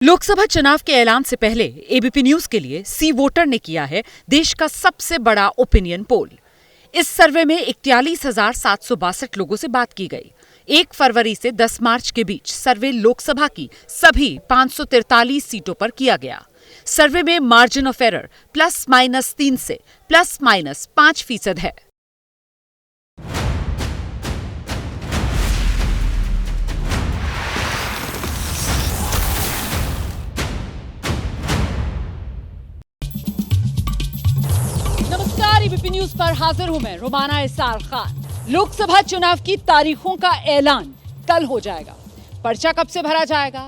लोकसभा चुनाव के ऐलान से पहले एबीपी न्यूज के लिए सी वोटर ने किया है देश का सबसे बड़ा ओपिनियन पोल। इस सर्वे में 41,762 लोगों से बात की गई। 1 फरवरी से 10 मार्च के बीच सर्वे लोकसभा की सभी 543 सीटों पर किया गया। सर्वे में मार्जिन ऑफ एरर +-3 से +-5% है। नमस्कार, एबीपी न्यूज पर हाजिर हूं मैं रुमाना इसार खान। लोकसभा चुनाव की तारीखों का ऐलान कल हो जाएगा। पर्चा कब से भरा जाएगा,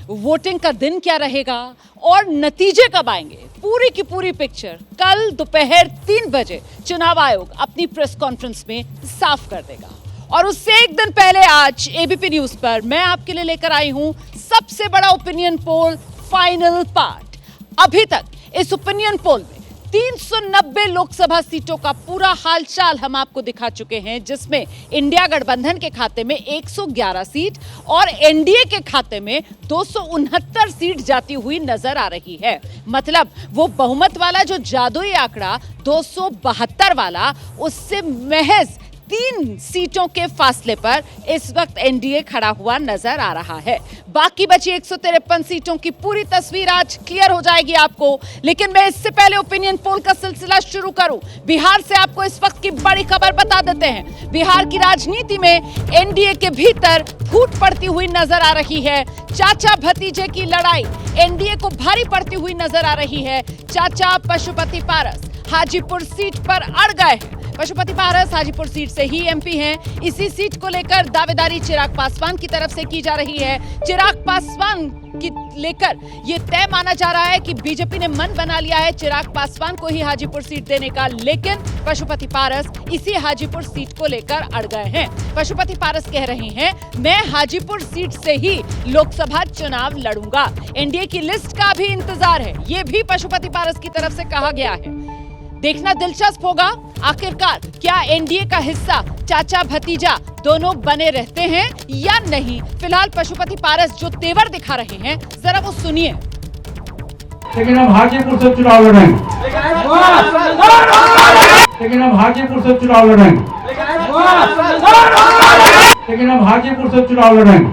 वोटिंग का दिन क्या रहेगा और नतीजे कब आएंगे, पूरी की पूरी पिक्चर कल दोपहर 3 बजे चुनाव आयोग अपनी प्रेस कॉन्फ्रेंस में साफ कर देगा। और उससे एक दिन पहले आज एबीपी न्यूज पर मैं आपके लिए लेकर आई हूं सबसे बड़ा ओपिनियन पोल फाइनल पार्ट। अभी तक इस ओपिनियन पोल में 390 लोकसभा सीटों का पूरा हालचाल हम आपको दिखा चुके हैं, जिसमें इंडिया गठबंधन के खाते में 111 सीट और एनडीए के खाते में 269 सीट जाती हुई नजर आ रही है। मतलब वो बहुमत वाला जो जादुई आंकड़ा 272 वाला, उससे महज 3 सीटों के फासले पर इस वक्त एनडीए खड़ा हुआ नजर आ रहा है। बाकी बची 153 सीटों की पूरी तस्वीर आज क्लियर हो जाएगी आपको। लेकिन मैं इससे पहले ओपिनियन पोल का सिलसिला शुरू करूं, बिहार से आपको इस वक्त की बड़ी खबर बता देते हैं। बिहार की राजनीति में एनडीए के भीतर फूट पड़ती हुई नजर आ रही है। चाचा भतीजे की लड़ाई एनडीए को भारी पड़ती हुई नजर आ रही है। चाचा पशुपति पारस हाजीपुर सीट पर अड़ गए हैं। पशुपति पारस हाजीपुर सीट से ही एमपी हैं। इसी सीट को लेकर दावेदारी चिराग पासवान की तरफ से की जा रही है। चिराग पासवान की लेकर यह तय माना जा रहा है कि बीजेपी ने मन बना लिया है चिराग पासवान को ही हाजीपुर सीट देने का, लेकिन पशुपति पारस इसी हाजीपुर सीट को लेकर अड़ गए हैं। पशुपति पारस कह रहे हैं, मैं हाजीपुर सीट से ही लोकसभा चुनाव लड़ूंगा। एनडीए की लिस्ट का भी इंतजार है, यह भी पशुपति पारस की तरफ से कहा गया है। देखना दिलचस्प होगा आखिरकार क्या एनडीए का हिस्सा चाचा भतीजा दोनों बने रहते हैं या नहीं। फिलहाल पशुपति पारस जो तेवर दिखा रहे हैं, जरा वो सुनिए। लेकिन हम हाजीपुर से चुनाव लड़ेंगे। लेकिन हम हाजीपुर से चुनाव लड़ेंगे। लेकिन हम हाजीपुर से चुनाव लड़ेंगे।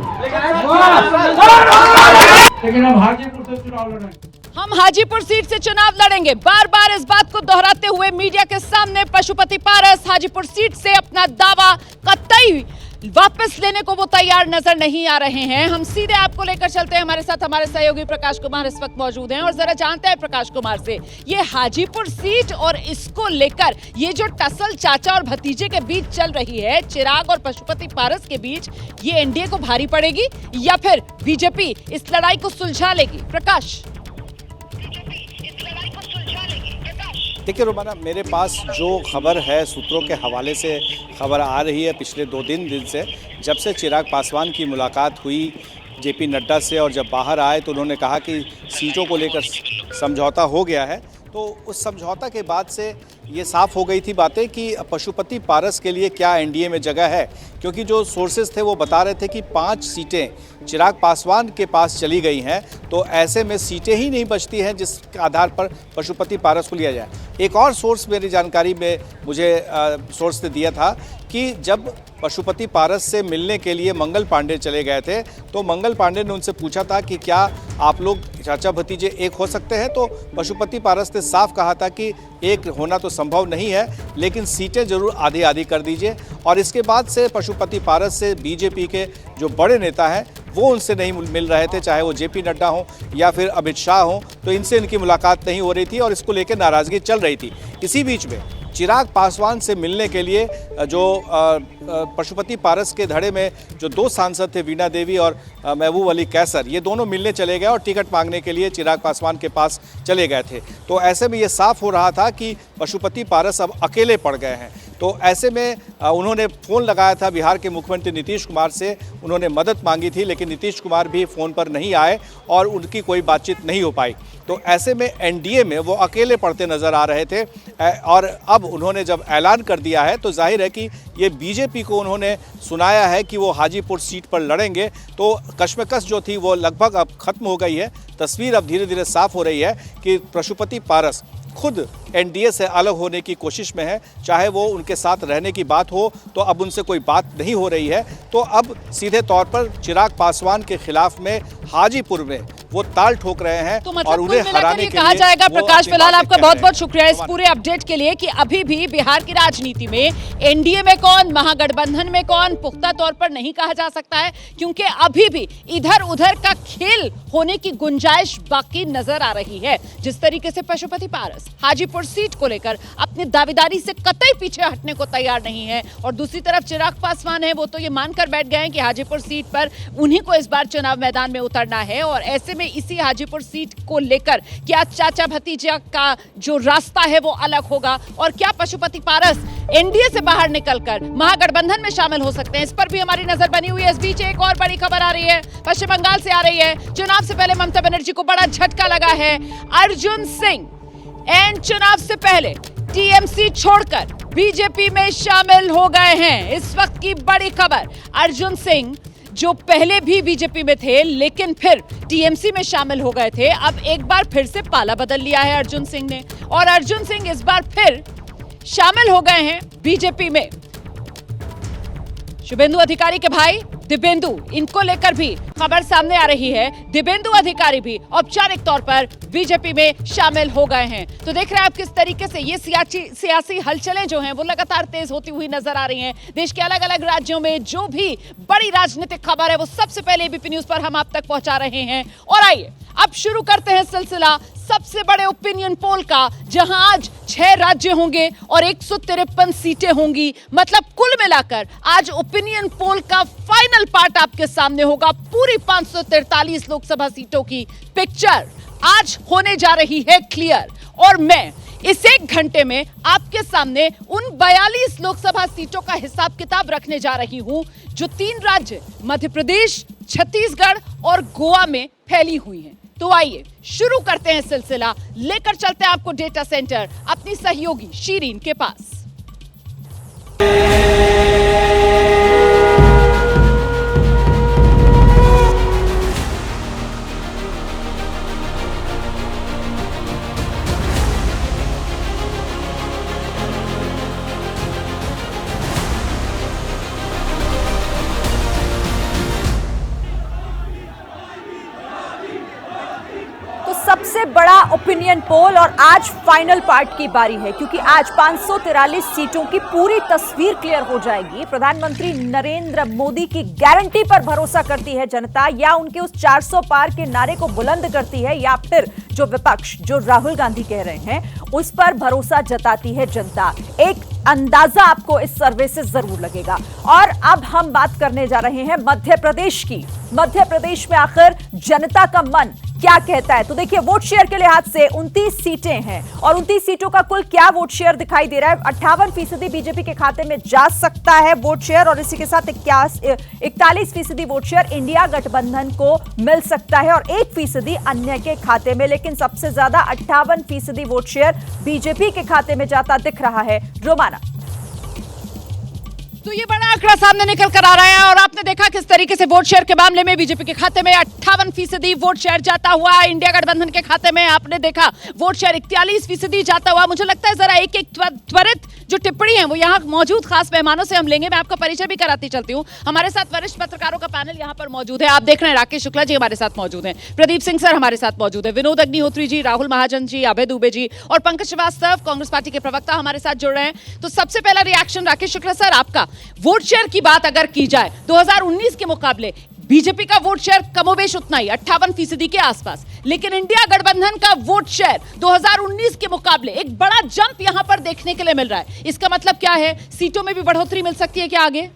लेकिन हम हाजीपुर से चुनाव लड़ेंगे। हम हाजीपुर सीट से चुनाव लड़ेंगे। बार बार इस बात को दोहराते हुए मीडिया के सामने पशुपति पारस हाजीपुर सीट से अपना दावा कतई वापस लेने को वो तैयार नजर नहीं आ रहे हैं। हम सीधे आपको लेकर चलते हैं, हमारे साथ हमारे सहयोगी प्रकाश कुमार इस वक्त मौजूद हैं और जरा जानते हैं प्रकाश कुमार से, ये हाजीपुर सीट और इसको लेकर ये जो टसल चाचा और भतीजे के बीच चल रही है, चिराग और पशुपति पारस के बीच, ये एनडीए को भारी पड़ेगी या फिर बीजेपी इस लड़ाई को सुलझा लेगी? प्रकाश। देखिए रोमाना, मेरे पास जो खबर है सूत्रों के हवाले से खबर आ रही है पिछले 2 दिन से, जब से चिराग पासवान की मुलाकात हुई जेपी नड्डा से और जब बाहर आए तो उन्होंने कहा कि सीटों को लेकर समझौता हो गया है। तो उस समझौता के बाद से ये साफ़ हो गई थी बातें कि पशुपति पारस के लिए क्या एनडीए में जगह है, क्योंकि जो सोर्सेज थे वो बता रहे थे कि 5 सीटें चिराग पासवान के पास चली गई हैं, तो ऐसे में सीटें ही नहीं बचती हैं जिस आधार पर पशुपति पारस को लिया जाए। एक और सोर्स मेरी जानकारी में मुझे सोर्स ने दिया था कि जब पशुपति पारस से मिलने के लिए मंगल पांडे चले गए थे तो मंगल पांडे ने उनसे पूछा था कि क्या आप लोग चाचा भतीजे एक हो सकते हैं, तो पशुपति पारस ने साफ कहा था कि एक होना तो संभव नहीं है, लेकिन सीटें जरूर आधी आधी कर दीजिए। और इसके बाद से पशुपति पारस से बीजेपी के जो बड़े नेता हैं वो उनसे नहीं मिल रहे थे, चाहे वो जेपी नड्डा हो या फिर अमित शाह हो, तो इनसे इनकी मुलाकात नहीं हो रही थी और इसको लेकर नाराज़गी चल रही थी। इसी बीच में चिराग पासवान से मिलने के लिए जो पशुपति पारस के धड़े में जो 2 सांसद थे, वीणा देवी और महबूब अली कैसर, ये दोनों मिलने चले गए और टिकट मांगने के लिए चिराग पासवान के पास चले गए थे। तो ऐसे में ये साफ हो रहा था कि पशुपति पारस अब अकेले पड़ गए हैं। तो ऐसे में उन्होंने फ़ोन लगाया था बिहार के मुख्यमंत्री नीतीश कुमार से, उन्होंने मदद मांगी थी, लेकिन नीतीश कुमार भी फ़ोन पर नहीं आए और उनकी कोई बातचीत नहीं हो पाई। तो ऐसे में एनडीए में वो अकेले पड़ते नज़र आ रहे थे और अब उन्होंने जब ऐलान कर दिया है तो जाहिर है कि ये बीजेपी को उन्होंने सुनाया है कि वो हाजीपुर सीट पर लड़ेंगे। तो कश्मकश जो थी वो लगभग अब खत्म हो गई है। तस्वीर अब धीरे धीरे साफ हो रही है कि पशुपति पारस खुद एनडीए से अलग होने की कोशिश में है। चाहे वो उनके साथ रहने की बात हो तो अब उनसे कोई बात नहीं हो रही है। तो अब सीधे तौर पर चिराग पासवान के खिलाफ में हाजीपुर में वो ताल ठोक रहे हैं तो मतलब और उन्हें हराने के कहा लिए जाएगा। प्रकाश, फिलहाल आपका बहुत बहुत शुक्रिया इस धन्यवाद। पूरे अपडेट के लिए कि अभी भी बिहार की राजनीति में एनडीए में कौन, महागठबंधन में कौन, पुख्ता तौर पर नहीं कहा जा सकता है, क्योंकि अभी भी इधर उधर का खेल होने की गुंजाइश बाकी नजर आ रही है। जिस तरीके से पशुपति पारस हाजीपुर सीट को लेकर अपनी दावेदारी से कतई पीछे हटने को तैयार नहीं है और दूसरी तरफ चिराग पासवान है, वो तो ये मानकर बैठ गए हैं कि हाजीपुर सीट पर उन्हीं को इस बार चुनाव मैदान में उतरना है। और ऐसे में इसी हाजीपुर सीट को लेकर क्या चाचा भतीजा का जो रास्ता है वो अलग होगा और क्या पशुपति पारस एनडीए से बाहर निकलकर महागठबंधन में शामिल हो सकते हैं, इस पर भी हमारी नजर बनी हुई है। इस बीच एक और बड़ी खबर आ रही है, पश्चिम बंगाल से आ रही है। चुनाव से पहले ममता बनर्जी को बड़ा झटका लगा है। अर्जुन सिंह एंड चुनाव से पहले टीएमसी छोड़कर बीजेपी में शामिल हो गए हैं। इस वक्त की बड़ी खबर, अर्जुन सिंह जो पहले भी बीजेपी में थे लेकिन फिर टीएमसी में शामिल हो गए थे, अब एक बार फिर से पाला बदल लिया है अर्जुन सिंह ने और अर्जुन सिंह इस बार फिर शामिल हो गए हैं बीजेपी में। शुभेंदु अधिकारी के भाई दिव्येंदु, इनको लेकर भी खबर सामने आ रही है। दिव्येंदु अधिकारी भी औपचारिक तौर पर बीजेपी में शामिल हो गए हैं। तो देख रहे हैं आप किस तरीके से ये सियासी हलचलें जो हैं वो लगातार तेज होती हुई नजर आ रही हैं। देश के अलग अलग राज्यों में जो भी बड़ी राजनीतिक खबर है वो सबसे पहले एबीपी न्यूज पर हम आप तक पहुंचा रहे हैं। और आइए अब शुरू करते हैं सिलसिला सबसे बड़े ओपिनियन पोल का, जहां आज 6 राज्य होंगे और 153 सीटें होंगी। मतलब कुल मिलाकर आज ओपिनियन पोल का फाइनल पार्ट आपके सामने होगा। पूरी 543 लोकसभा सीटों की पिक्चर आज होने जा रही है क्लियर और मैं इस 1 घंटे में आपके सामने उन 42 लोकसभा सीटों का हिसाब किताब रखने जा रही हूं जो 3 राज्य मध्य प्रदेश, छत्तीसगढ़ और गोवा में फैली हुई हैं। तो आइए शुरू करते हैं सिलसिला, लेकर चलते हैं आपको डेटा सेंटर अपनी सहयोगी शीरीन के पास। सबसे बड़ा ओपिनियन पोल और आज फाइनल पार्ट की बारी है, क्योंकि आज 543 सीटों की पूरी तस्वीर क्लियर हो जाएगी। प्रधानमंत्री नरेंद्र मोदी की गारंटी पर भरोसा करती है जनता, या उनके उस 400 पार के नारे को बुलंद करती है, या फिर जो विपक्ष जो राहुल गांधी कह रहे हैं उस पर भरोसा जताती है जनता। एक अंदाजा आपको इस सर्वे से जरूर लगेगा। और अब हम बात करने जा रहे हैं मध्य प्रदेश की। मध्य प्रदेश में आखिर जनता का मन क्या कहता है? तो देखिए, वोट शेयर के लिहाज से 29 सीटें हैं और 29 सीटों का कुल क्या वोट शेयर दिखाई दे रहा है? 58% बीजेपी के खाते में जा सकता है वोट शेयर और इसी के साथ 41% वोट शेयर इंडिया गठबंधन को मिल सकता है और 1% अन्य के खाते में। लेकिन सबसे ज्यादा 58% वोट शेयर बीजेपी के खाते में जाता दिख रहा है। रोमाना, तो ये बड़ा आंकड़ा सामने निकल कर आ रहा है और आपने देखा किस तरीके से वोट शेयर के मामले में बीजेपी के खाते में 58% वोट शेयर जाता हुआ, इंडिया गठबंधन के खाते में आपने देखा वोट शेयर 41% जाता हुआ। मुझे लगता है जरा एक त्वरित जो टिप्पणी है वो यहाँ मौजूद खास मेहमानों से हम लेंगे। मैं आपका परिचय भी कराती चलती हूँ। हमारे साथ वरिष्ठ पत्रकारों का पैनल यहाँ पर मौजूद है। आप देख रहे हैं राकेश शुक्ला जी हमारे साथ मौजूद हैं, प्रदीप सिंह सर हमारे साथ मौजूद है, विनोद अग्निहोत्री जी, राहुल महाजन जी, अभय दुबे जी और पंकज श्रीवास्तव कांग्रेस पार्टी के प्रवक्ता हमारे साथ जुड़ रहे हैं। तो सबसे पहला रिएक्शन राकेश शुक्ला सर आपका, वोट शेयर की बात अगर की जाए 2019 के मुकाबले बीजेपी का वोट शेयर कमोबेश उतना ही 58% के आसपास, लेकिन इंडिया गठबंधन का वोट शेयर 2019 के मुकाबले एक बड़ा जंप यहां पर देखने के लिए मिल रहा है। इसका मतलब क्या है? सीटों में भी बढ़ोतरी मिल सकती है क्या आगे?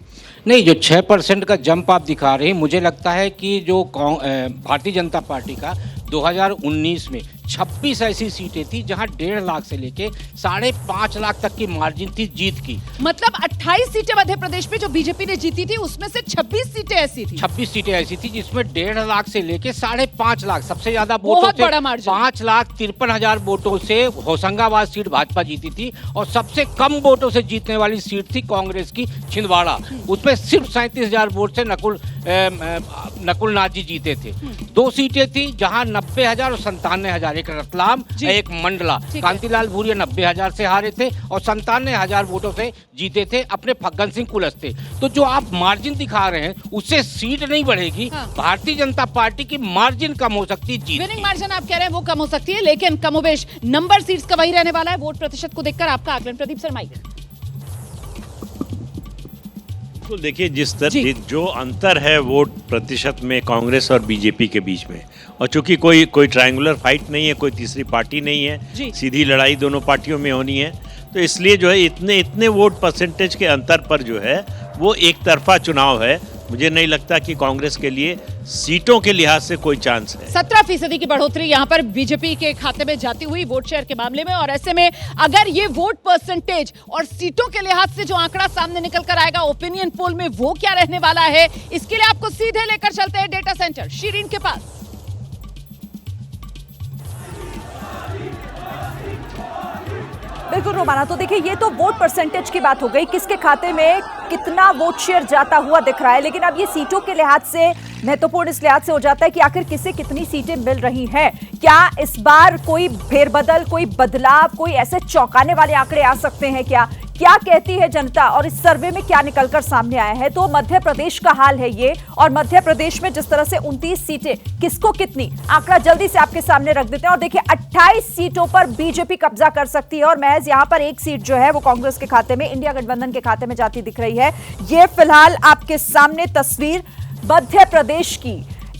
नहीं, जो 6% का जंप आप दिखा रहे हैं, मुझे लगता है कि जो भारतीय जनता पार्टी का 2019 में 26 ऐसी सीटें थी जहां 1.5 लाख से लेके 5.5 लाख तक की मार्जिन थी जीत की। मतलब 28 सीटें मध्य प्रदेश में जो बीजेपी ने जीती थी उसमें से 26 सीटें ऐसी थी। 26 सीटें ऐसी थी जिसमें 1.5 लाख से लेके 5.5 लाख, सबसे ज्यादा वोटों बहुत से बड़ा मार्जिन। 5,53,000 वोटों से होशंगाबाद सीट भाजपा जीती थी और सबसे कम वोटों से जीतने वाली सीट थी कांग्रेस की छिंदवाड़ा। उसमें सिर्फ 37,000 वोट से नकुल नाथ जी जीते थे। 2 सीटें थी जहां 90,000 और 97,000, एक रतलाम एक मंडला। कांतिलाल भूरिया 90,000 से हारे थे और 97,000 वोटों से जीते थे अपने फग्गन सिंह कुलस्ते। तो जो आप मार्जिन दिखा रहे हैं उससे सीट नहीं बढ़ेगी। भारतीय जनता पार्टी की मार्जिन कम हो सकती है, जीत विनिंग मार्जिन आप कह रहे हैं वो कम हो सकती है, लेकिन कमोबेश नंबर सीट्स का वही रहने वाला है। वोट प्रतिशत को देखकर आपका आकलन, प्रदीप शर्मा। तो देखिए, जो अंतर है वोट प्रतिशत में कांग्रेस और बीजेपी के बीच में, और चूंकि कोई ट्रायंगुलर फाइट नहीं है, कोई तीसरी पार्टी नहीं है, सीधी लड़ाई दोनों पार्टियों में होनी है, तो इसलिए जो है इतने वोट परसेंटेज के अंतर पर जो है वो एक तरफा चुनाव है। मुझे नहीं लगता कि कांग्रेस के लिए सीटों के लिहाज से कोई चांस है। 17% की बढ़ोतरी यहाँ पर बीजेपी के खाते में जाती हुई वोट शेयर के मामले में, और ऐसे में अगर ये वोट परसेंटेज और सीटों के लिहाज से जो आंकड़ा सामने निकल कर आएगा ओपिनियन पोल में, वो क्या रहने वाला है, इसके लिए आपको सीधे लेकर चलते हैं डेटा सेंटर शीरीन के पास। बिल्कुल रोमाना, तो देखिए ये तो वोट परसेंटेज की बात हो गई, किसके खाते में कितना वोट शेयर जाता हुआ दिख रहा है, लेकिन अब ये सीटों के लिहाज से महत्वपूर्ण इस लिहाज से हो जाता है कि आखिर किसे कितनी सीटें मिल रही हैं। क्या इस बार कोई फेरबदल, कोई बदलाव, कोई ऐसे चौंकाने वाले आंकड़े आ सकते हैं क्या कहती है जनता, और इस सर्वे में क्या निकलकर सामने आया है? तो मध्य प्रदेश का हाल है ये, और मध्य प्रदेश में जिस तरह से 29 सीटें, किसको कितनी, आंकड़ा जल्दी से आपके सामने रख देते हैं। और देखिए 28 सीटों पर बीजेपी कब्जा कर सकती है और महज यहां पर एक सीट जो है वो कांग्रेस के खाते में, इंडिया गठबंधन के खाते में जाती दिख रही है। ये फिलहाल आपके सामने तस्वीर मध्य प्रदेश की।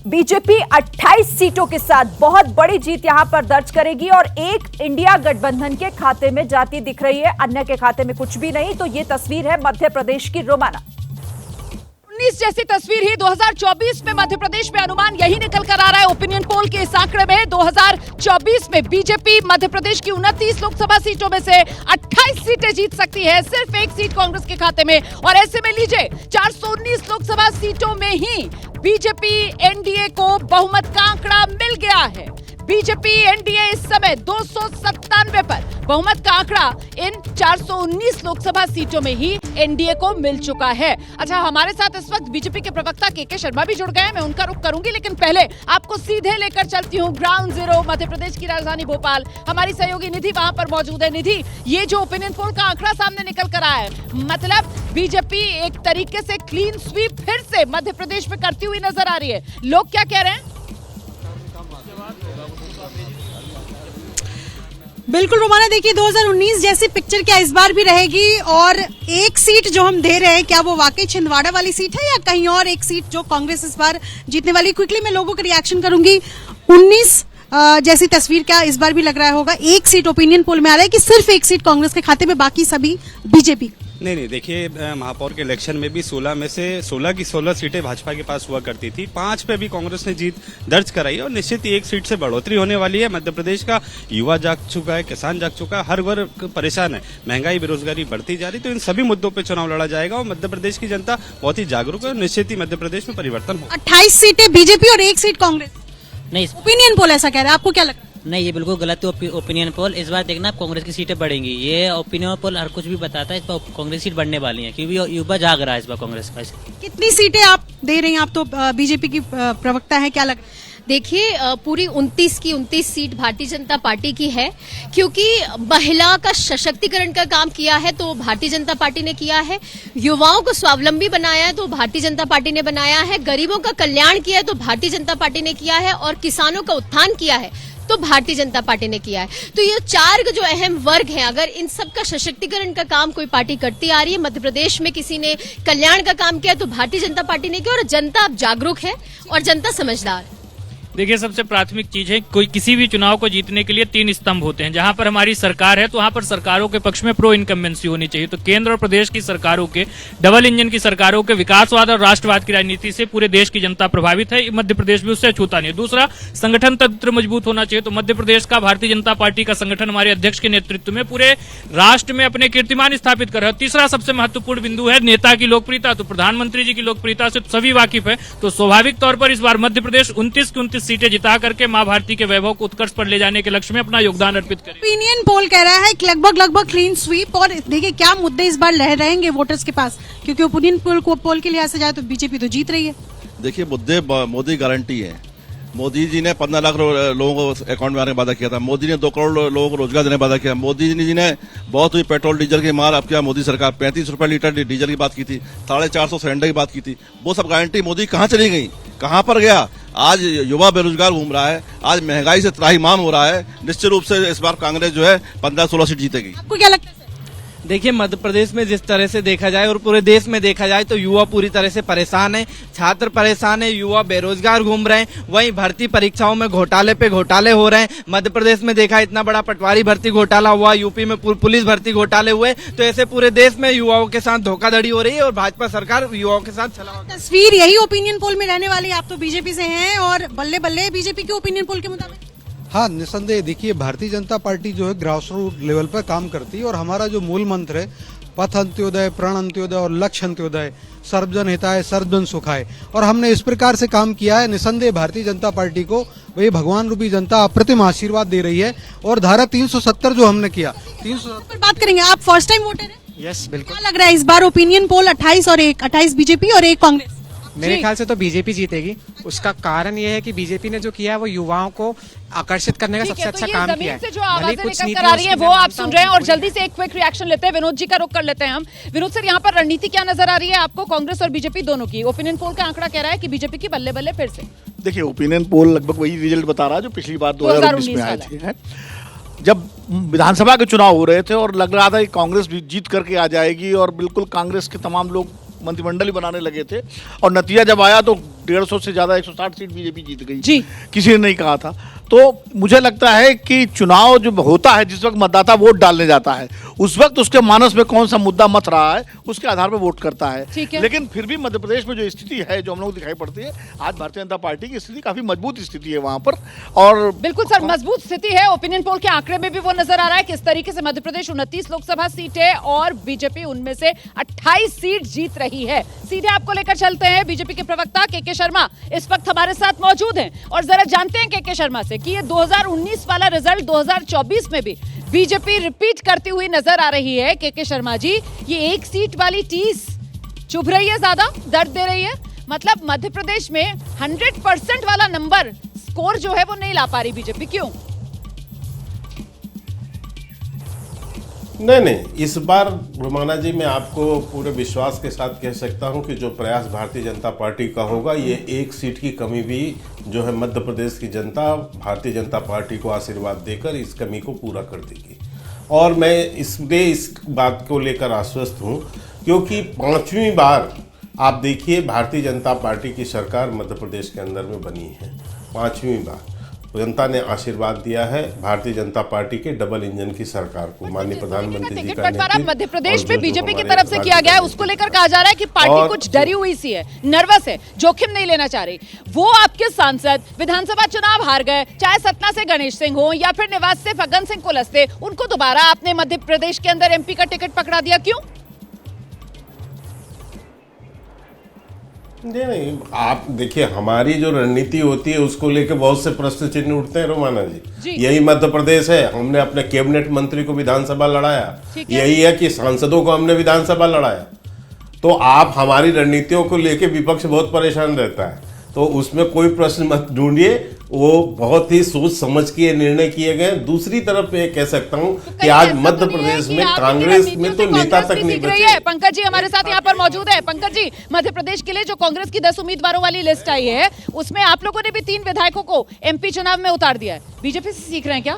बीजेपी 28 सीटों के साथ बहुत बड़ी जीत यहां पर दर्ज करेगी और एक इंडिया गठबंधन के खाते में जाती दिख रही है, अन्य के खाते में कुछ भी नहीं। तो ये तस्वीर है मध्य प्रदेश की रोमाना। 19 जैसी तस्वीर ही 2024 में मध्य प्रदेश में, अनुमान यही निकल कर आ रहा है ओपिनियन पोल के इस आंकड़े में। 2024 में बीजेपी मध्य प्रदेश की 29 लोकसभा सीटों में से 28 सीटें जीत सकती है, सिर्फ एक सीट कांग्रेस के खाते में। और ऐसे में लीजिए 419 लोकसभा सीटों में ही बीजेपी एनडीए को बहुमत का आंकड़ा मिल गया है। बीजेपी एनडीए इस समय 297 पर बहुमत का आंकड़ा इन 419 लोकसभा सीटों में ही एनडीए को मिल चुका है। अच्छा, हमारे साथ इस वक्त बीजेपी के प्रवक्ता के शर्मा भी जुड़ गए हैं, मैं उनका रुख करूंगी, लेकिन पहले आपको सीधे लेकर चलती हूं ग्राउंड जीरो मध्य प्रदेश की राजधानी भोपाल। हमारी सहयोगी निधि वहां पर मौजूद है। निधि, ये जो ओपिनियन पोल का आंकड़ा सामने निकल कर आया है, मतलब बीजेपी एक तरीके से क्लीन स्वीप फिर से मध्य प्रदेश में करती हुई नजर आ रही है, लोग क्या कह रहे हैं? बिल्कुल रोमाना, देखिए 2019 जैसी पिक्चर क्या इस बार भी रहेगी, और एक सीट जो हम दे रहे हैं क्या वो वाकई छिंदवाड़ा वाली सीट है या कहीं और एक सीट जो कांग्रेस इस बार जीतने वाली? क्विकली मैं लोगों का रिएक्शन करूंगी। 19 जैसी तस्वीर क्या इस बार भी लग रहा होगा? एक सीट ओपिनियन पोल में आ रहा है कि सिर्फ एक सीट कांग्रेस के खाते में, बाकी सभी बीजेपी। नहीं, देखिए महापौर के इलेक्शन में भी 16 में से 16 की 16 सीटें भाजपा के पास हुआ करती थी, 5 पे भी कांग्रेस ने जीत दर्ज कराई और निश्चित ही एक सीट से बढ़ोतरी होने वाली है। मध्य प्रदेश का युवा जाग चुका है, किसान जाग चुका है, हर वर्ग परेशान है, महंगाई बेरोजगारी बढ़ती जा रही, तो इन सभी मुद्दों पर चुनाव लड़ा जाएगा और मध्य प्रदेश की जनता बहुत ही जागरूक है और निश्चित ही मध्य प्रदेश में परिवर्तन होगा। 28 सीटें बीजेपी और एक सीट कांग्रेस। नहीं, ओपिनियन पोल ऐसा कह रहा है, आपको क्या लगता है? नहीं, ये बिल्कुल गलत है ओपिनियन पोल। इस बार देखना कांग्रेस की सीटें बढ़ेंगी, ये ओपिनियन पोल हर कुछ भी बताता है। इस बार कांग्रेस सीट बढ़ने वाली है क्योंकि युवा जाग रहा है इस बार कांग्रेस का। कितनी सीटें आप दे रही हैं? आप तो बीजेपी की प्रवक्ता है, क्या लग? देखिए पूरी 29 की 29 सीट भारतीय जनता पार्टी की है, क्योंकि महिला का सशक्तिकरण का काम किया है तो भारतीय जनता पार्टी ने किया है, युवाओं को स्वावलंबी बनाया है तो भारतीय जनता पार्टी ने बनाया है, गरीबों का कल्याण किया है तो भारतीय जनता पार्टी ने किया है, और किसानों का उत्थान किया है तो भारतीय जनता पार्टी ने किया है। तो ये 4 जो अहम वर्ग हैं, अगर इन सब का सशक्तिकरण का काम कोई पार्टी करती आ रही है, मध्य प्रदेश में किसी ने कल्याण का काम किया तो भारतीय जनता पार्टी ने किया, और जनता अब जागरूक है और जनता समझदार है। देखिए, सबसे प्राथमिक चीज है, कोई किसी भी चुनाव को जीतने के लिए 3 स्तंभ होते हैं। जहां पर हमारी सरकार है तो वहां पर सरकारों के पक्ष में प्रो इनकम्बेंसी होनी चाहिए। तो केंद्र और प्रदेश की सरकारों के, डबल इंजन की सरकारों के विकासवाद और राष्ट्रवाद की राजनीति से पूरे देश की जनता प्रभावित है। मध्य प्रदेश भी उससे अछूता नहीं है। दूसरा, संगठन तंत्र मजबूत होना चाहिए। तो मध्य प्रदेश का भारतीय जनता पार्टी का संगठन हमारे अध्यक्ष के नेतृत्व में पूरे राष्ट्र में अपने कीर्तिमान स्थापित कर रहा है। तीसरा सबसे महत्वपूर्ण बिंदु है नेता की लोकप्रियता। तो प्रधानमंत्री जी की लोकप्रियता से सभी वाकिफ है। तो स्वाभाविक तौर पर इस बार मध्य प्रदेश 29 की 29 सीटें जिता करके मां भारती के वैभव को उत्कर्ष पर ले जाने के लक्ष्य में अपना योगदान अर्पित करें। ओपिनियन पोल कह रहा है कि लगभग क्लीन स्वीप। और देखिए क्या मुद्दे इस बार रहेंगे वोटर्स के पास, क्योंकि ओपिनियन पोल के लिहाज से जाए तो बीजेपी तो जीत रही है। देखिए, मुद्दे मोदी गारंटी है। मोदी जी ने 15 लाख लोगों को अकाउंट में आने का वादा किया था। मोदी ने 2 करोड़ लोगों को रोजगार देने का वादा किया। मोदी जी ने बहुत हुई पेट्रोल डीजल की मार अब किया। मोदी सरकार 35 रुपए लीटर डीजल की बात की थी, 450 सिलेंडर की बात की थी। वो सब गारंटी मोदी कहाँ चली गई, कहाँ पर गया? आज युवा बेरोजगार घूम रहा है, आज महंगाई से त्राहिमाम हो रहा है। निश्चित रूप से इस बार कांग्रेस जो है 15-16 सीट जीतेगी। आपको क्या लगता है? देखिए, मध्य प्रदेश में जिस तरह से देखा जाए और पूरे देश में देखा जाए तो युवा पूरी तरह से परेशान है, छात्र परेशान है, युवा बेरोजगार घूम रहे हैं। वहीं भर्ती परीक्षाओं में घोटाले पे घोटाले हो रहे हैं। मध्य प्रदेश में देखा इतना बड़ा पटवारी भर्ती घोटाला हुआ, यूपी में पुलिस भर्ती घोटाले हुए। तो ऐसे पूरे देश में युवाओं के साथ धोखाधड़ी हो रही है और भाजपा सरकार युवाओं के साथ छलावा। तस्वीर यही ओपिनियन पोल में रहने वाली। आप तो बीजेपी से हैं और बल्ले बल्ले बीजेपी के ओपिनियन पोल के मुताबिक। हाँ, निसंदेह देखिए, भारतीय जनता पार्टी जो है ग्रास रूट लेवल पर काम करती है और हमारा जो मूल मंत्र है पथ अंत्योदय, प्राण अंत्योदय और लक्ष्य अंत्योदय, सर्वजन हिताय सर्वजन सुखाय, और हमने इस प्रकार से काम किया है। निसंदेह भारतीय जनता पार्टी को वही भगवान रूपी जनता अप्रतिम आशीर्वाद दे रही है। और धारा 370 जो हमने किया, 370 पर बात करेंगे। आप फर्स्ट टाइम वोटर हैं? यस, बिल्कुल। क्या लग रहा है इस बार ओपिनियन पोल 28 और 1, 28 बीजेपी और 1 कांग्रेस? मेरे ख्याल से तो बीजेपी जीतेगी। उसका कारण ये है कि बीजेपी ने जो किया है वो युवाओं को आकर्षित करने का सबसे अच्छा काम किया है। से जो आवाजें निकल कर आ रही है वो आप सुन रहे हैं। और जल्दी से एक क्विक रिएक्शन लेते हैं, विनोद जी का रुख कर लेते हैं हम। विनोद सर, यहाँ पर रणनीति क्या नजर आ रही है आपको, कांग्रेस और बीजेपी दोनों की? ओपिनियन पोल का आंकड़ा कह रहा है कि बीजेपी की बल्ले बल्ले फिर से। देखिए, ओपिनियन पोल लगभग वही रिजल्ट बता रहा है जो पिछली बार 2019 में आए थे। जब विधानसभा के चुनाव हो रहे थे और लग रहा था कि कांग्रेस जीत करके आ जाएगी और बिल्कुल कांग्रेस के तमाम लोग मंत्रिमंडल ही बनाने लगे थे, और नतीजा जब आया तो 150 से ज्यादा 160 सीट बीजेपी जीत गई जी। किसी ने नहीं कहा था। तो मुझे लगता है कि चुनाव जब होता है, जिस वक्त मतदाता वोट डालने जाता है, उस वक्त उसके मानस में कौन सा मुद्दा मत रहा है उसके आधार पर वोट करता है। लेकिन फिर भी मध्य प्रदेश में जो स्थिति है, जो हम लोग दिखाई पड़ती है, आज भारतीय जनता पार्टी की स्थिति काफी मजबूत स्थिति है वहां पर। और बिल्कुल सर, मजबूत स्थिति है। ओपिनियन पोल के आंकड़े में भी वो नजर आ रहा है किस तरीके से मध्य प्रदेश 29 लोकसभा सीटें और बीजेपी उनमें से 28 सीट जीत रही है। सीधे आपको लेकर चलते हैं, बीजेपी के प्रवक्ता के शर्मा इस वक्त हमारे साथ मौजूद हैं और जरा जानते हैं के शर्मा से कि ये 2019 वाला रिजल्ट 2024 में भी बीजेपी रिपीट करती हुई नजर आ रही है। के शर्मा जी, ये 1 सीट वाली टीस चुभ रही है, ज्यादा दर्द दे रही है। मतलब मध्य प्रदेश में 100% वाला नंबर स्कोर जो है वो नहीं ला पा रही बीजेपी, क्यों? नहीं, इस बार रोमाना जी मैं आपको पूरे विश्वास के साथ कह सकता हूं कि जो प्रयास भारतीय जनता पार्टी का होगा, ये 1 सीट की कमी भी जो है मध्य प्रदेश की जनता भारतीय जनता पार्टी को आशीर्वाद देकर इस कमी को पूरा कर देगी। और मैं इस बात को लेकर आश्वस्त हूं, क्योंकि 5वीं बार आप देखिए भारतीय जनता पार्टी की सरकार मध्य प्रदेश के अंदर में बनी है। 5वीं बार जनता ने आशीर्वाद दिया है भारतीय जनता पार्टी के डबल इंजन की सरकार को। माननीय प्रधानमंत्री जी का बंटवारा मध्य प्रदेश में बीजेपी की तरफ से किया गया है, उसको लेकर कहा जा रहा है कि पार्टी कुछ डरी हुई सी है, नर्वस है, जोखिम नहीं लेना चाह रही। वो आपके सांसद विधानसभा चुनाव हार गए, चाहे सतना से गणेश सिंह हो या फिर निवास से फग्गन सिंह कुलस्ते, उनको दोबारा आपने मध्य प्रदेश के अंदर एमपी का टिकट पकड़ा दिया, क्यों? नहीं, आप देखिए, हमारी जो रणनीति होती है उसको लेके बहुत से प्रश्न चिन्ह उठते हैं रोमाना जी। यही मध्य प्रदेश है, हमने अपने कैबिनेट मंत्री को विधानसभा लड़ाया, यही है कि सांसदों को हमने विधानसभा लड़ाया। तो आप हमारी रणनीतियों को लेके विपक्ष बहुत परेशान रहता है, तो उसमें कोई प्रश्न मत ढूंढिए, वो बहुत ही सोच समझ के निर्णय किए गए। दूसरी तरफ मैं कह सकता हूं कि आज मध्य प्रदेश में कांग्रेस में तो नेता तक नहीं बचे। पंकज जी हमारे साथ यहाँ पर मौजूद है। पंकज जी, मध्य प्रदेश के लिए जो कांग्रेस की 10 उम्मीदवारों वाली लिस्ट आई है, उसमें आप लोगों ने भी 3 विधायकों को एमपी चुनाव में उतार दिया है, बीजेपी से सीख रहे हैं क्या?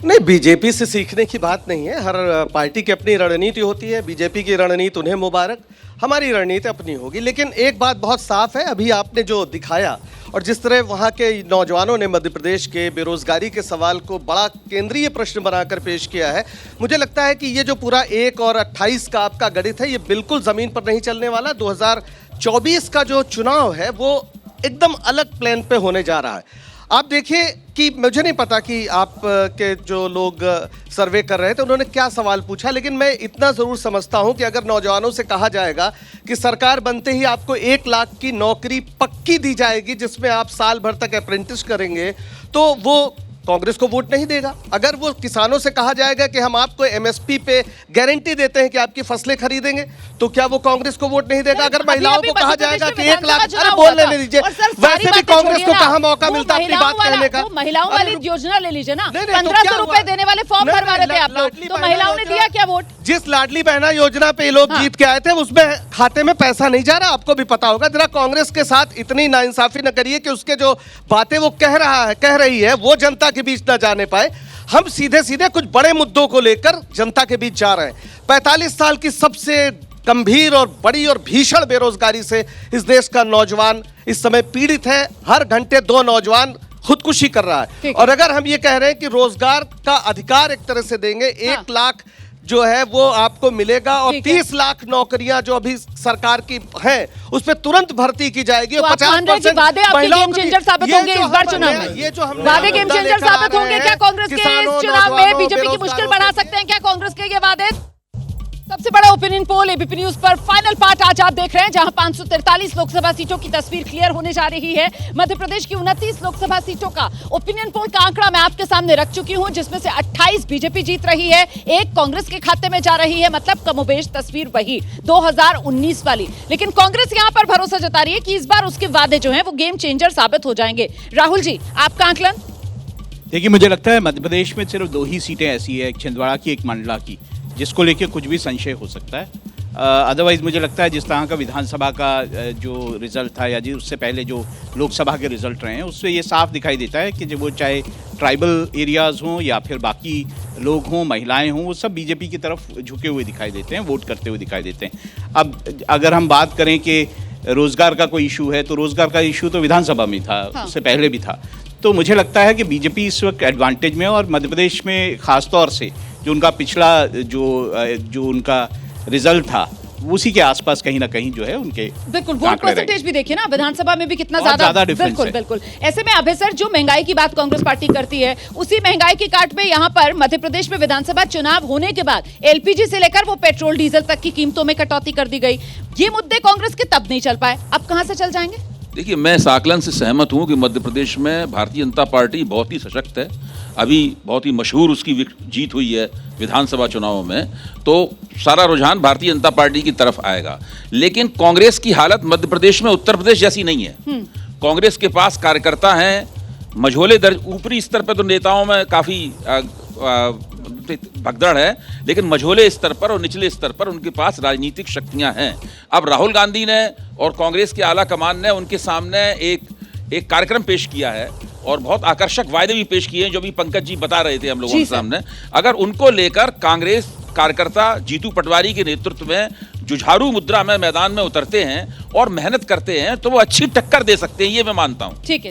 नहीं, बीजेपी से सीखने की बात नहीं है। हर पार्टी की अपनी रणनीति होती है। बीजेपी की रणनीति उन्हें मुबारक, हमारी रणनीति अपनी होगी। लेकिन एक बात बहुत साफ है, अभी आपने जो दिखाया और जिस तरह वहाँ के नौजवानों ने मध्य प्रदेश के बेरोजगारी के सवाल को बड़ा केंद्रीय प्रश्न बनाकर पेश किया है, मुझे लगता है कि ये जो पूरा 1 और 28 का आपका गणित है, ये बिल्कुल ज़मीन पर नहीं चलने वाला। 2024 का जो चुनाव है वो एकदम अलग प्लान पे होने जा रहा है। आप देखिए कि मुझे नहीं पता कि आप के जो लोग सर्वे कर रहे थे उन्होंने क्या सवाल पूछा, लेकिन मैं इतना ज़रूर समझता हूं कि अगर नौजवानों से कहा जाएगा कि सरकार बनते ही आपको 1 लाख की नौकरी पक्की दी जाएगी जिसमें आप साल भर तक अप्रेंटिस करेंगे, तो वो कांग्रेस को वोट नहीं देगा। अगर वो किसानों से कहा जाएगा कि हम आपको एमएसपी पे गारंटी देते हैं कि आपकी फसलें खरीदेंगे, तो क्या वो कांग्रेस को वोट नहीं देगा? अगर महिलाओं को कहा जाएगा कि 1 लाख, अरे बोल लेने दीजिए, वैसे भी कांग्रेस को कहाँ मौका मिलता अपनी बात कहने का? महिलाओं वाली योजना ले लीजिए ना, 1500 रुपए देने वाले फॉर्म भरवा रहे थे आप लोग, तो महिलाओं ने दिया क्या वोट? जिस लाडली बहना योजना पे ये लोग जीत के आए थे उसमें खाते में पैसा नहीं जा रहा, आपको भी पता होगा। जरा कांग्रेस के साथ इतनी नाइंसाफी न करिए कि उसके जो बातें वो कह रही है वो जनता के बीच न जाने पाए। हम सीधे सीधे कुछ बड़े मुद्दों को लेकर जनता के बीच जा रहे हैं। 45 साल की सबसे गंभीर और बड़ी और भीषण बेरोजगारी से इस देश का नौजवान इस समय पीड़ित है। हर घंटे 2 नौजवान खुदकुशी कर रहा है। और अगर हम ये कह रहे हैं कि रोजगार का अधिकार एक तरह से देंगे, 1 लाख जो है वो आपको मिलेगा और 30 लाख नौकरियां जो अभी सरकार की हैं उस पर तुरंत भर्ती की जाएगी और 50% वादे आपके गेम चेंजर साबित होंगे इस बार चुनाव में। ये जो हम वादे गेम चेंजर साबित होंगे क्या कांग्रेस के इस चुनाव में? बीजेपी की मुश्किल बढ़ा सकते हैं क्या कांग्रेस के ये वादे? सबसे बड़ा ओपिनियन पोल एबीपी न्यूज पर फाइनल पार्ट आज आप देख रहे हैं, जहां 543 लोकसभा सीटों की तस्वीर क्लियर होने जा रही है। मध्य प्रदेश की 29 लोकसभा सीटों का ओपिनियन पोल का आंकड़ा मैं आपके सामने रख चुकी हूं, जिसमें से 28 बीजेपी जीत रही है, 1 कांग्रेस के खाते में जा रही है, मतलब कमोबेश तस्वीर वही 2019 वाली। लेकिन कांग्रेस यहां पर भरोसा जता रही है कि इस बार उसके वादे जो हैं वो गेम चेंजर साबित हो जाएंगे। राहुल जी, आपका आंकलन? देखिए, मुझे लगता है मध्य प्रदेश में सिर्फ 2 ही सीटें ऐसी है, एक छिंदवाड़ा की, एक मंडला की, जिसको लेके कुछ भी संशय हो सकता है। अदरवाइज मुझे लगता है जिस तरह का विधानसभा का जो रिजल्ट था या जी उससे पहले जो लोकसभा के रिजल्ट रहे हैं उससे ये साफ दिखाई देता है कि वो चाहे ट्राइबल एरियाज़ हों या फिर बाकी लोग हों, महिलाएं हों, वो सब बीजेपी की तरफ झुके हुए दिखाई देते हैं, वोट करते हुए दिखाई देते हैं। अब अगर हम बात करें कि रोज़गार का कोई इशू है तो रोज़गार का इशू तो विधानसभा में था, उससे पहले भी था। तो मुझे लगता है कि बीजेपी इस वक्त एडवांटेज में, और मध्य प्रदेश में ख़ास तौर से जो उनका पिछला जो उनका रिजल्ट था उसी के आसपास कहीं ना कहीं जो है उनके बिल्कुल वोट परसेंटेज भी देखिए ना, विधानसभा में भी कितना ज्यादा बिल्कुल बिल्कुल। ऐसे में अभय सर, जो महंगाई की बात कांग्रेस पार्टी करती है, उसी महंगाई की काट में यहाँ पर मध्य प्रदेश में विधानसभा चुनाव होने के बाद एलपीजी से लेकर वो पेट्रोल डीजल तक की कीमतों में कटौती कर दी गई। ये मुद्दे कांग्रेस के तब नहीं चल पाए, अब कहां से चल जाएंगे? देखिए, मैं इस आकलन से सहमत हूं कि मध्य प्रदेश में भारतीय जनता पार्टी बहुत ही सशक्त है। अभी बहुत ही मशहूर उसकी जीत हुई है विधानसभा चुनावों में, तो सारा रुझान भारतीय जनता पार्टी की तरफ आएगा। लेकिन कांग्रेस की हालत मध्य प्रदेश में उत्तर प्रदेश जैसी नहीं है। कांग्रेस के पास कार्यकर्ता हैं, मझोले ऊपरी स्तर पर तो नेताओं में काफ़ी भगदड़ है, लेकिन मझोले स्तर पर और निचले स्तर पर उनके पास राजनीतिक शक्तियां हैं। अब राहुल गांधी ने और कांग्रेस के आला कमान ने उनके सामने एक कार्यक्रम पेश किया है और बहुत आकर्षक वायदे भी पेश किए हैं, जो भी पंकज जी बता रहे थे हम लोगों के सामने। अगर उनको लेकर कांग्रेस कार्यकर्ता जीतू पटवारी के नेतृत्व में जुझारू मुद्रा में मैदान में उतरते हैं और मेहनत करते हैं तो वो अच्छी टक्कर दे सकते हैं, ये मैं मानता हूँ। ठीक है।